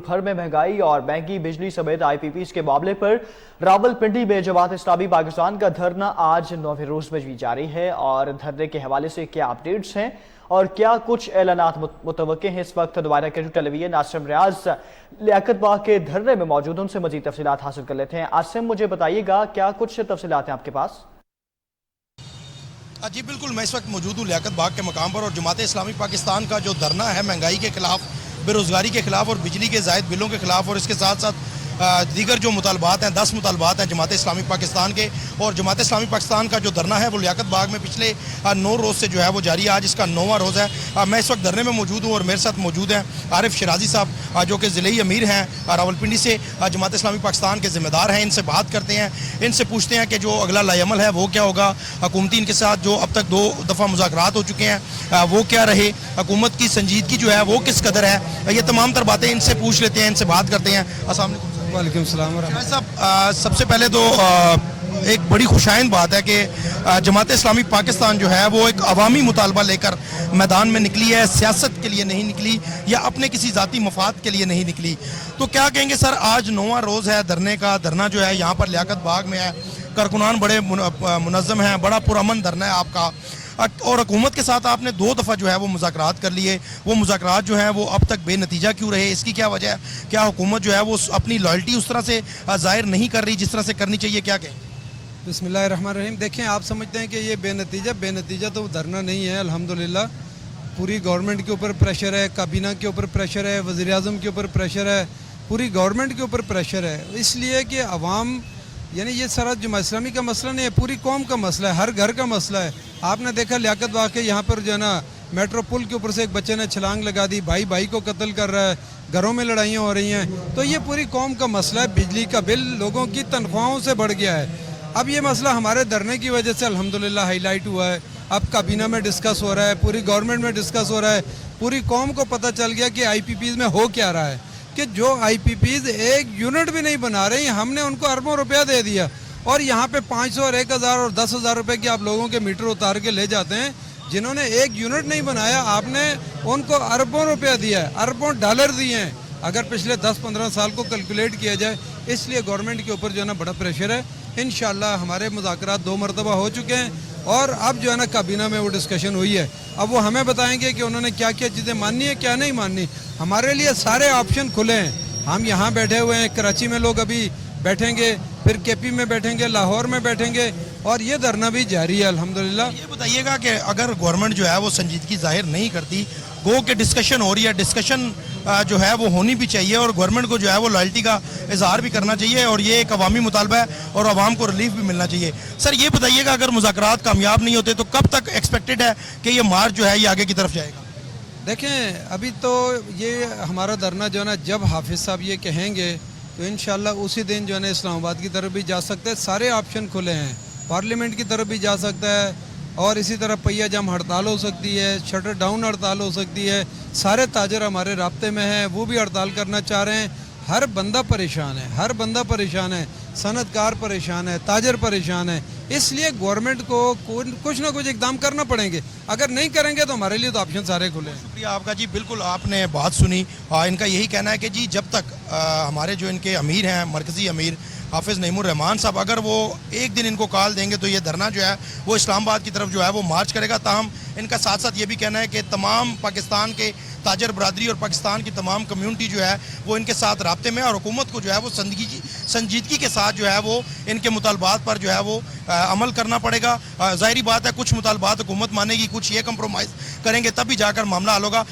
भर में महंगाई और महंगी बिजली समेत आईपीपीज के मामले पर रावलपिंडी में जमात इस्लामी पाकिस्तान का धरना आज 9वें रोज में भी जारी है। और धरने के हवाले से क्या अपडेट्स हैं और क्या कुछ ऐलानात मुतवक्के हैं, इस वक्त दोबारा के टेलीविजन आसिम रियाज लियाकत बाग के धरने में मौजूद, उनसे मजीद तफसीलात हासिल कर लेते हैं। आसिम, मुझे बताइएगा क्या कुछ तफसीलात हैं आपके पास? जी बिल्कुल, मैं इस वक्त मौजूद हूँ लियाकत बाग के मकाम पर और जमात इस्लामी पाकिस्तान का जो धरना है महंगाई के खिलाफ, बेरोज़गारी के खिलाफ और बिजली के ज़ायद बिलों के खिलाफ और इसके साथ साथ दीगर जो मुतालबात हैं, 10 मुतालबात हैं जमात इस्लामी पाकिस्तान के। और जमात इस्लामी पाकिस्तान का जो धरना है वो लियाकत बाग में पिछले 9 रोज़ से जो है वो जारी है। आज इसका 9वां रोज़ है। मैं इस वक्त धरने में मौजूद हूँ और मेरे साथ मौजूद हैं आरिफ शिराजी साहब जो कि ज़िले अमीर हैं रावलपिंडी से, जमात इस्लामी पाकिस्तान के ज़िम्मेदार हैं। इनसे बात करते हैं, इनसे पूछते हैं कि जो अगला लाएअमल है वो क्या होगा, हुकूमती इनके साथ जो अब तक 2 दफ़ा मुज़ाकरात हो चुके हैं वो क्या रहे, हुकूमत की संजीदगी जो है वो किस कदर है, ये तमाम तर बातें इनसे पूछ लेते हैं, इनसे बात करते हैं। अस्सलाम वालेकुम। वालेकुम सलाम। साहब, सबसे पहले तो एक बड़ी खुशाइंद बात है कि जमात इस्लामी पाकिस्तान जो है वो एक अवामी मुतालबा लेकर मैदान में निकली है, सियासत के लिए नहीं निकली या अपने किसी ज़ाती मफाद के लिए नहीं निकली। तो क्या कहेंगे सर, आज 9वां रोज़ है धरने का। धरना जो है यहाँ पर लियाकत बाग में है, कारकुनान बड़े मुनज़्ज़म हैं, बड़ा पुरअमन धरना है आपका। और हुकूमत के साथ आपने 2 दफ़ा जो है वो मुज़ाकरात कर लिए, वो मुज़ाकरात जो हैं वो अब तक बेनतीजा क्यों रहे, इसकी क्या वजह है? क्या हुकूमत जो है वो अपनी लॉयल्टी उस तरह से ज़ाहिर नहीं कर रही जिस तरह से करनी चाहिए, क्या कहें? बिस्मिल्लाहिर्रहमानिर्रहीम। देखें, आप समझते हैं कि ये बेनतीजा तो धरना नहीं है। अल्हम्दुलिल्लाह पूरी गवर्नमेंट के ऊपर प्रेशर है, काबीना के ऊपर प्रेशर है, वज़ीर-ए-आज़म के ऊपर प्रेशर है, पूरी गवर्नमेंट के ऊपर प्रेशर है। इसलिए कि अवाम, यानी ये सारा जमात इस्लामी का मसला नहीं है, पूरी कौम का मसला है, हर घर का मसला है। आपने देखा लियाकत बाग के यहाँ पर जो है ना, मेट्रो पुल के ऊपर से एक बच्चे ने छलांग लगा दी, भाई भाई को कत्ल कर रहा है, घरों में लड़ाइयाँ हो रही हैं। तो ये पूरी कौम का मसला है। बिजली का बिल लोगों की तनख्वाहों से बढ़ गया है। अब ये मसला हमारे धरने की वजह से अल्हम्दुलिल्लाह हाईलाइट हुआ है। अब काबीना में डिस्कस हो रहा है, पूरी गवर्नमेंट में डिस्कस हो रहा है। पूरी कौम को पता चल गया कि आईपीपीज में हो क्या रहा है, कि जो आईपीपीज एक यूनिट भी नहीं बना रहे, हमने उनको अरबों रुपया दे दिया और यहाँ पे 500 और 1000 और 10,000 रुपये के आप लोगों के मीटर उतार के ले जाते हैं। जिन्होंने एक यूनिट नहीं बनाया, आपने उनको अरबों रुपया दिया है, अरबों डॉलर दिए हैं, अगर पिछले 10-15 साल को कैलकुलेट किया जाए। इसलिए गवर्नमेंट के ऊपर जो है ना बड़ा प्रेशर है। इंशाल्लाह हमारे मुज़ाकरात 2 मरतबा हो चुके हैं और अब जो है ना काबीना में वो डिस्कशन हुई है। अब वो हमें बताएंगे कि उन्होंने क्या क्या चीज़ें माननी है, क्या नहीं माननी। हमारे लिए सारे ऑप्शन खुले हैं। हम यहाँ बैठे हुए हैं, कराची में लोग अभी बैठेंगे, फिर केपी में बैठेंगे, लाहौर में बैठेंगे और ये धरना भी जारी है अल्हम्दुलिल्लाह। ये बताइएगा कि अगर गवर्नमेंट जो है वो संजीदगी जाहिर नहीं करती, गो के डिस्कशन हो रही है, डिस्कशन जो है वो होनी भी चाहिए और गवर्नमेंट को जो है वो लॉयल्टी का इजहार भी करना चाहिए और ये एक अवामी मुतालबा है और आवाम को रिलीफ भी मिलना चाहिए। सर ये बताइएगा, अगर मुज़ाकरात कामयाब नहीं होते तो कब तक एक्सपेक्टेड है कि ये मार्च जो है ये आगे की तरफ जाएगा? देखें, अभी तो ये हमारा धरना जो है ना, जब हाफिज़ साहब ये कहेंगे तो इंशाल्लाह उसी दिन जो है ना इस्लामाबाद की तरफ भी जा सकते हैं। सारे ऑप्शन खुले हैं, पार्लियामेंट की तरफ भी जा सकता है और इसी तरह पहिया जाम हड़ताल हो सकती है, शटर डाउन हड़ताल हो सकती है। सारे ताजर हमारे राब्ते में हैं, वो भी हड़ताल करना चाह रहे हैं। हर बंदा परेशान है, हर बंदा परेशान है, सनतकार परेशान है, ताजर परेशान है। इसलिए गवर्नमेंट को कुछ ना कुछ इकदाम करना पड़ेंगे। अगर नहीं करेंगे तो हमारे लिए तो ऑप्शन सारे खुले हैं। शुक्रिया आपका जी, बिल्कुल आपने बात सुनी। इनका यही कहना है कि जी जब तक हमारे जो इनके अमीर हैं, मरकज़ी अमीर हाफिज़ नईमुर रहमान साहब, अगर वो एक दिन इनको कॉल देंगे तो ये धरना जो है वो इस्लामाबाद की तरफ जो है वो मार्च करेगा। ताहम इनका साथ साथ ये भी कहना है कि तमाम पाकिस्तान के ताजर बरादरी और पाकिस्तान की तमाम कम्यूनिटी जो है वो इनके साथ राब्ते में और हुकूमत को जो है वो संजीदगी के साथ जो है वो इनके मुतालबात पर जो है वो अमल करना पड़ेगा। ज़ाहिरी बात है कुछ मुतालबात हुकूमत मानेगी, कुछ ये कंप्रोमाइज़ करेंगे, तभी जाकर मामला हल होगा।